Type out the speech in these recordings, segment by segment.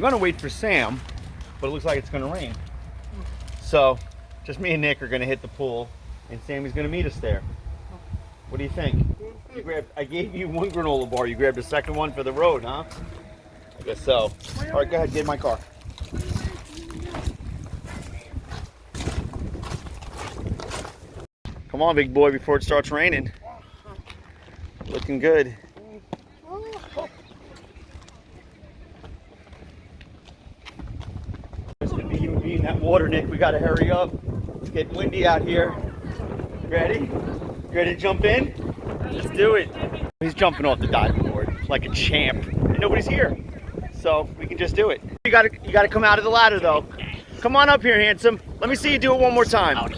We're gonna wait for Sam, but it looks like it's gonna rain. So, just me and Nick are gonna hit the pool, and Sammy's gonna meet us there. What do you think? I gave you one granola bar. You grabbed a second one for the road, huh? I guess so. All right, go ahead, get in my car. Come on, big boy, before it starts raining. Looking good. It's gonna be you and me in that water, Nick. We gotta hurry up. It's getting windy out here. Ready? Ready to jump in? Let's do it. He's jumping off the diving board like a champ. And nobody's here. So we can just do it. You gotta come out of the ladder though. Come on up here, handsome. Let me see you do it one more time.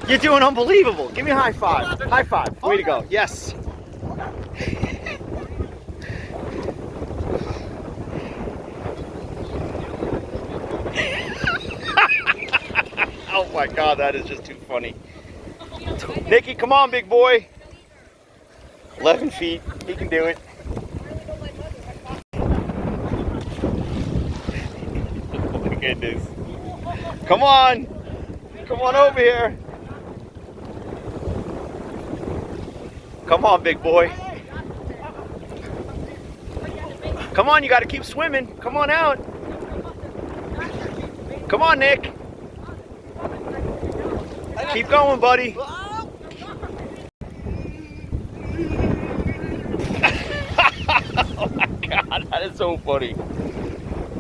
You're doing unbelievable. Give me a high five. High five. Way to go. Yes. Oh my God, that is just too funny. Nicky, come on, big boy. 11 feet. He can do it. Oh my goodness. Come on. Come on over here. Come on, big boy. Come on, you got to keep swimming. Come on out. Come on, Nick. Keep going, buddy. Oh my God, that is so funny.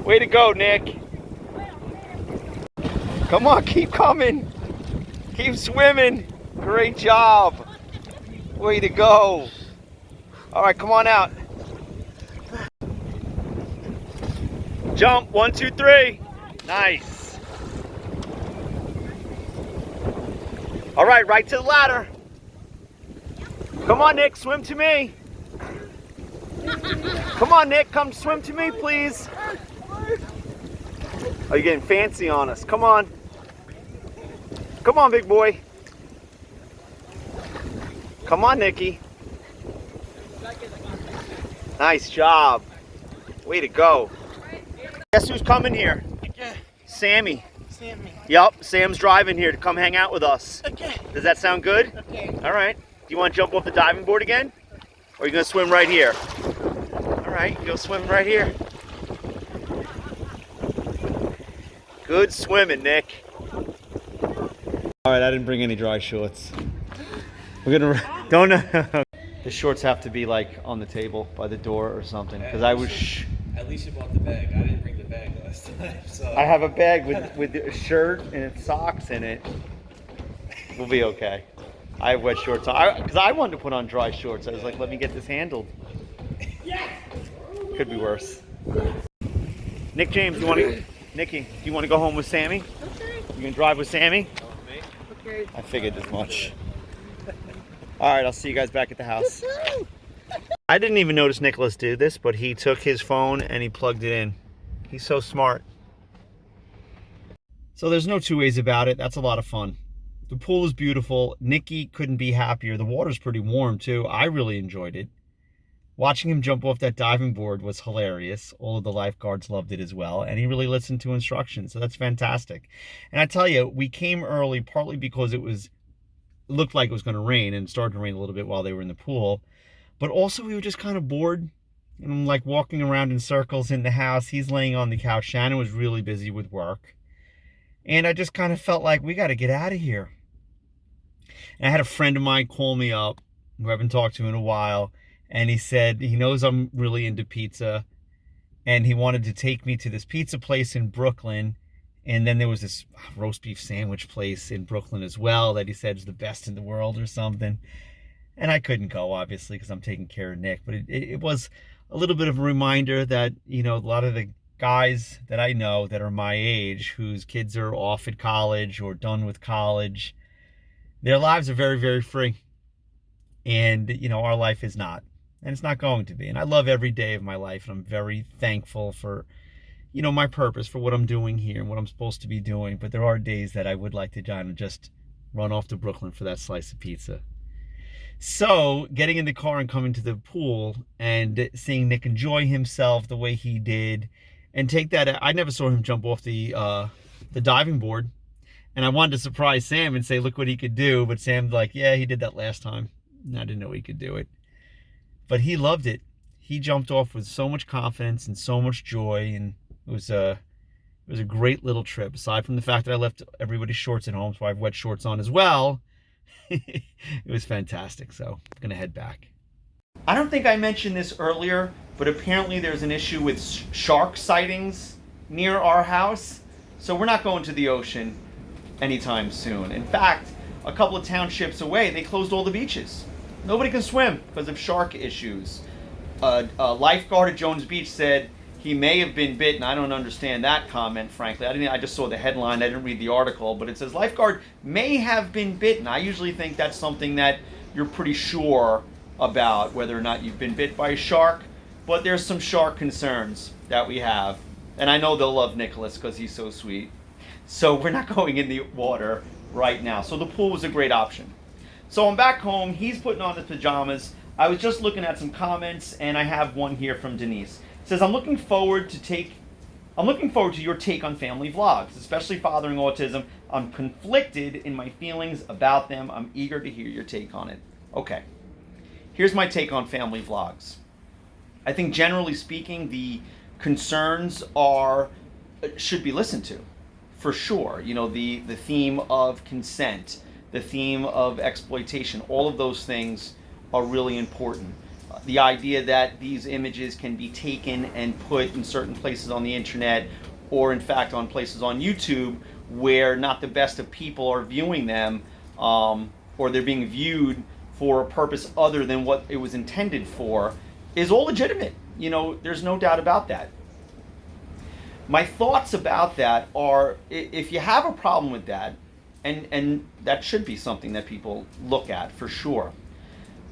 Way to go, Nick. Come on, keep coming. Keep swimming. Great job. Way to go. All right, come on out. Jump, 1, 2, 3. Nice. All right, right to the ladder. Come on, Nick, swim to me. Come on, Nick, come swim to me, please. Oh, you're getting fancy on us. Come on. Come on, big boy. Come on, Nicky. Nice job. Way to go. Guess who's coming here? Okay. Sammy. Sammy. Yup, Sam's driving here to come hang out with us. Okay. Does that sound good? Okay. All right. Do you want to jump off the diving board again? Or are you going to swim right here? All right, go swim right here. Good swimming, Nick. All right, I didn't bring any dry shorts. We're gonna don't. The shorts have to be like on the table by the door or something because I was. At least you bought the bag. I didn't bring the bag last time, so. I have a bag with a shirt and socks in it. We'll be okay. I have wet shorts on because I wanted to put on dry shorts. I was like, let me get this handled. Could be worse. Nick James, Nicky, do you want to go home with Sammy? Okay. You gonna drive with Sammy? Okay. I figured as much. All right, I'll see you guys back at the house. I didn't even notice Nicholas do this, but he took his phone and he plugged it in. He's so smart. So there's no two ways about it. That's a lot of fun. The pool is beautiful. Nicky couldn't be happier. The water's pretty warm too. I really enjoyed it. Watching him jump off that diving board was hilarious. All of the lifeguards loved it as well. And he really listened to instructions. So that's fantastic. And I tell you, we came early partly because it looked like it was going to rain and it started to rain a little bit while they were in the pool. But also we were just kind of bored and like walking around in circles in the house. He's laying on the couch. Shannon was really busy with work. And I just kind of felt like we got to get out of here. And I had a friend of mine call me up who I haven't talked to in a while. And he said he knows I'm really into pizza. And he wanted to take me to this pizza place in Brooklyn. And then there was this roast beef sandwich place in Brooklyn as well that he said is the best in the world or something. And I couldn't go, obviously, because I'm taking care of Nick. But it was a little bit of a reminder that, you know, a lot of the guys that I know that are my age, whose kids are off at college or done with college, their lives are very, very free. And, you know, our life is not. And it's not going to be. And I love every day of my life. And I'm very thankful for, you know, my purpose, for what I'm doing here and what I'm supposed to be doing. But there are days that I would like to just run off to Brooklyn for that slice of pizza. So getting in the car and coming to the pool and seeing Nick enjoy himself the way he did, and take that. I never saw him jump off the diving board, and I wanted to surprise Sam and say, look what he could do. But Sam's like, yeah, he did that last time. I didn't know he could do it. But he loved it. He jumped off with so much confidence and so much joy, and it was a great little trip. Aside from the fact that I left everybody's shorts at home, so I have wet shorts on as well. It was fantastic. So I'm gonna head back. I don't think I mentioned this earlier, but apparently there's an issue with shark sightings near our house. So we're not going to the ocean anytime soon. In fact, a couple of townships away, they closed all the beaches. Nobody can swim because of shark issues. A lifeguard at Jones Beach said he may have been bitten. I don't understand that comment, frankly. I just saw the headline. I didn't read the article, but it says lifeguard may have been bitten. I usually think that's something that you're pretty sure about, whether or not you've been bit by a shark. But there's some shark concerns that we have. And I know they'll love Nicholas because he's so sweet. So we're not going in the water right now. So the pool was a great option. So I'm back home. He's putting on his pajamas. I was just looking at some comments, and I have one here from Denise. It says, I'm looking forward to your take on family vlogs, especially Fathering Autism. I'm conflicted in my feelings about them. I'm eager to hear your take on it. Okay. Here's my take on family vlogs. I think generally speaking, the concerns should be listened to, for sure. You know, the theme of consent, the theme of exploitation, all of those things are really important. The idea that these images can be taken and put in certain places on the internet, or in fact on places on YouTube where not the best of people are viewing them, or they're being viewed for a purpose other than what it was intended for, is all legitimate. You know, there's no doubt about that. My thoughts about that are, if you have a problem with that, and that should be something that people look at for sure.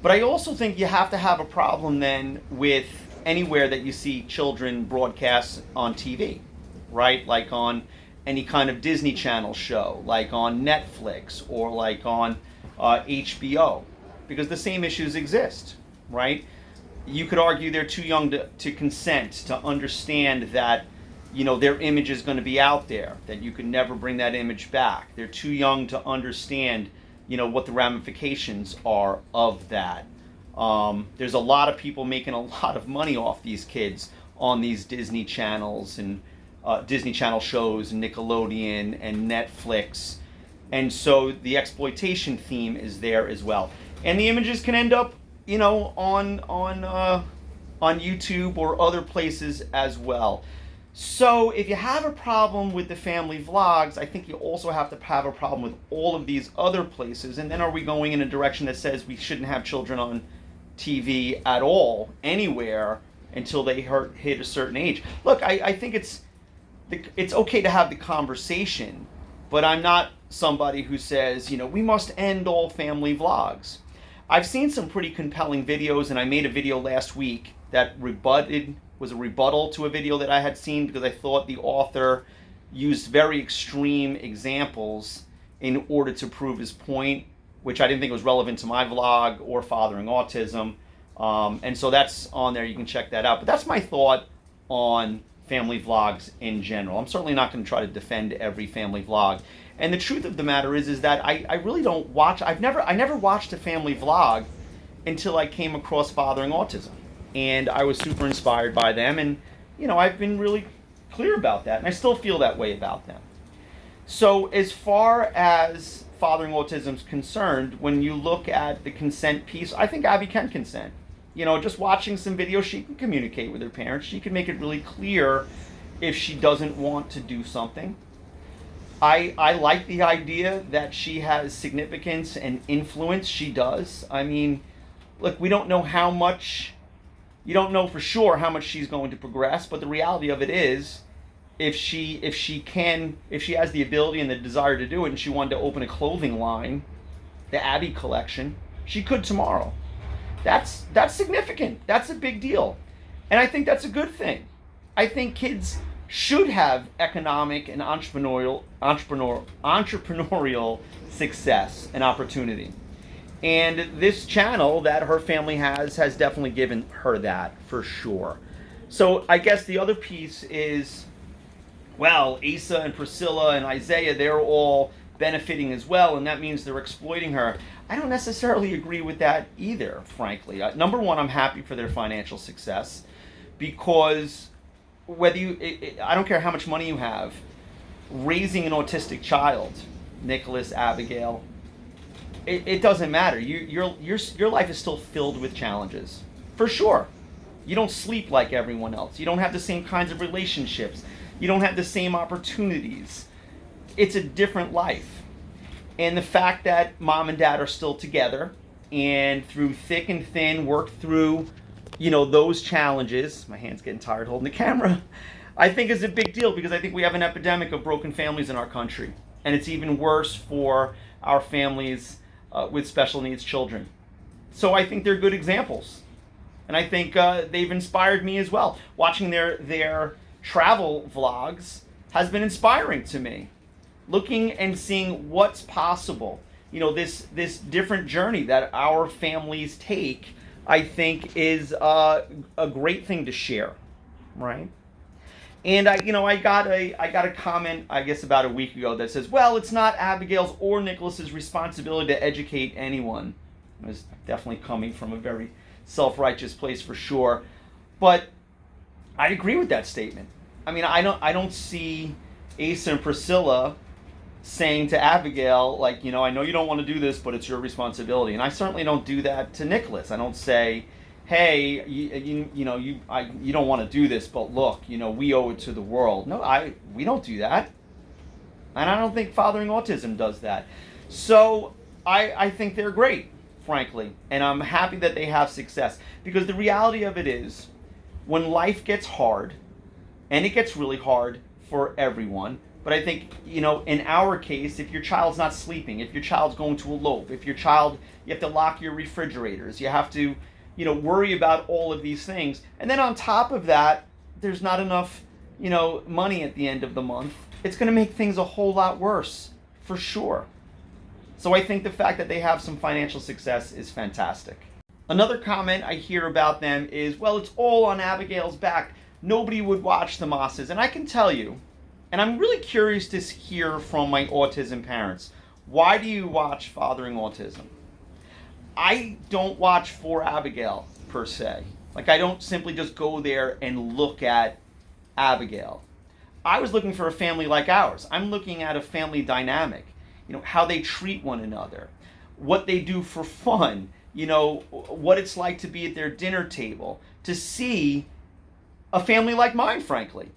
But I also think you have to have a problem then with anywhere that you see children broadcast on TV, right? Like on any kind of Disney Channel show, like on Netflix, or like on HBO, because the same issues exist, right? You could argue they're too young to consent, to understand that, you know, their image is going to be out there, that you could never bring that image back. They're too young to understand, you know, what the ramifications are of that. There's a lot of people making a lot of money off these kids on these Disney channels and Disney Channel shows, and Nickelodeon and Netflix. And so the exploitation theme is there as well. And the images can end up, you know, on YouTube or other places as well. So if you have a problem with the family vlogs, I think you also have to have a problem with all of these other places. And then are we going in a direction that says we shouldn't have children on TV at all, anywhere, until they hit a certain age? Look, I think it's okay to have the conversation, but I'm not somebody who says, you know, we must end all family vlogs. I've seen some pretty compelling videos, and I made a video last week that was a rebuttal to a video that I had seen, because I thought the author used very extreme examples in order to prove his point, which I didn't think was relevant to my vlog or Fathering Autism. And so that's on there. You can check that out. But that's my thought on family vlogs in general. I'm certainly not going to try to defend every family vlog. And the truth of the matter is that I really don't watch. I never watched a family vlog until I came across Fathering Autism. And I was super inspired by them, and you know, I've been really clear about that, and I still feel that way about them. So as far as Fathering Autism is concerned, when you look at the consent piece, I think Abby can consent. You know, just watching some videos, she can communicate with her parents. She can make it really clear if she doesn't want to do something. I like the idea that she has significance and influence. She does. I mean, look, we don't know how much. You don't know for sure how much she's going to progress, but the reality of it is, if she has the ability and the desire to do it, and she wanted to open a clothing line, the Abby collection, she could tomorrow. That's significant. That's a big deal. And I think that's a good thing. I think kids should have economic and entrepreneurial success and opportunity. And this channel that her family has definitely given her that, for sure. So I guess the other piece is, well, Asa and Priscilla and Isaiah, they're all benefiting as well, and that means they're exploiting her. I don't necessarily agree with that either, frankly. Number one, I'm happy for their financial success because whether I don't care how much money you have, raising an autistic child, Nicholas, Abigail, it doesn't matter. Your life is still filled with challenges, for sure. You don't sleep like everyone else. You don't have the same kinds of relationships. You don't have the same opportunities. It's a different life. And the fact that mom and dad are still together and through thick and thin work through, those challenges, my hand's getting tired holding the camera, I think is a big deal because I think we have an epidemic of broken families in our country. And it's even worse for our families with special needs children. So I think they're good examples. And I think they've inspired me as well. Watching their travel vlogs has been inspiring to me. Looking and seeing what's possible. This different journey that our families take, I think is a great thing to share, right? And I got a comment, I guess about a week ago that says, well, it's not Abigail's or Nicholas's responsibility to educate anyone. It was definitely coming from a very self-righteous place for sure. But I agree with that statement. I mean, I don't see Asa and Priscilla saying to Abigail, like, I know you don't want to do this, but it's your responsibility. And I certainly don't do that to Nicholas. I don't say, hey, you don't want to do this, but look, we owe it to the world. No, we don't do that. And I don't think Fathering Autism does that. So I think they're great, frankly. And I'm happy that they have success. Because the reality of it is, when life gets hard, and it gets really hard for everyone, but I think, in our case, if your child's not sleeping, if your child's going to elope, if you have to lock your refrigerators, you have to, worry about all of these things. And then on top of that, there's not enough, money at the end of the month. It's going to make things a whole lot worse, for sure. So I think the fact that they have some financial success is fantastic. Another comment I hear about them is, well, it's all on Abigail's back. Nobody would watch the Mosses. And I can tell you, and I'm really curious to hear from my autism parents, why do you watch Fathering Autism? I don't watch for Abigail, per se. Like, I don't simply just go there and look at Abigail. I was looking for a family like ours. I'm looking at a family dynamic. How they treat one another, what they do for fun, what it's like to be at their dinner table, to see a family like mine, frankly.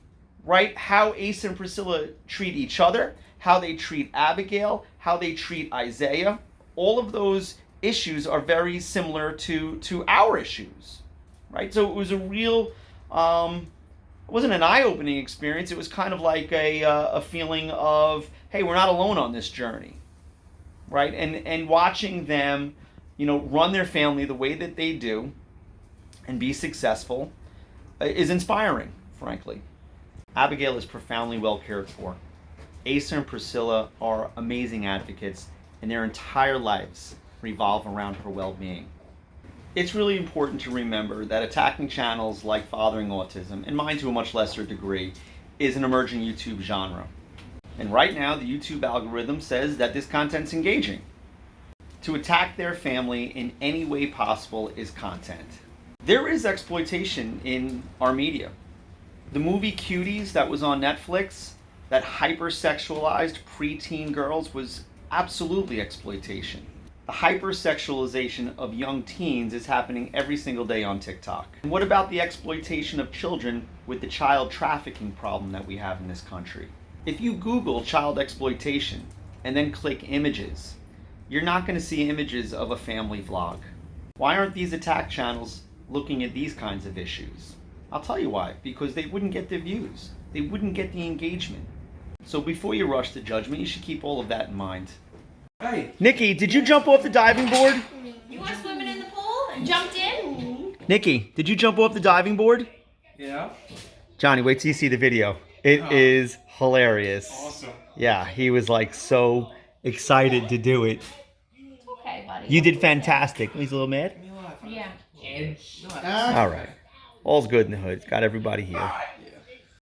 Right? How Asa and Priscilla treat each other, how they treat Abigail, how they treat Isaiah. All of those issues are very similar to our issues, right? So it was a real, it wasn't an eye-opening experience. It was kind of like a feeling of, hey, we're not alone on this journey, right? And watching them, run their family the way that they do and be successful is inspiring, frankly. Abigail is profoundly well cared for. Asa and Priscilla are amazing advocates, and their entire lives revolve around her well-being. It's really important to remember that attacking channels like Fathering Autism, and mine to a much lesser degree, is an emerging YouTube genre. And right now, the YouTube algorithm says that this content's engaging. To attack their family in any way possible is content. There is exploitation in our media. The movie Cuties that was on Netflix, that hypersexualized preteen girls, was absolutely exploitation. The hypersexualization of young teens is happening every single day on TikTok. And what about the exploitation of children with the child trafficking problem that we have in this country? If you Google child exploitation and then click images, you're not going to see images of a family vlog. Why aren't these attack channels looking at these kinds of issues? I'll tell you why. Because they wouldn't get the views. They wouldn't get the engagement. So before you rush to judgment, you should keep all of that in mind. Hey. Nikki, did you jump off the diving board? You were swimming in the pool and jumped in? Nikki, did you jump off the diving board? Yeah. Johnny, wait till you see the video. It is hilarious. Awesome. Yeah, he was like so excited to do it. It's okay, buddy. You did fantastic. He's a little mad? Yeah. All right. All's good in the hood. Got everybody here.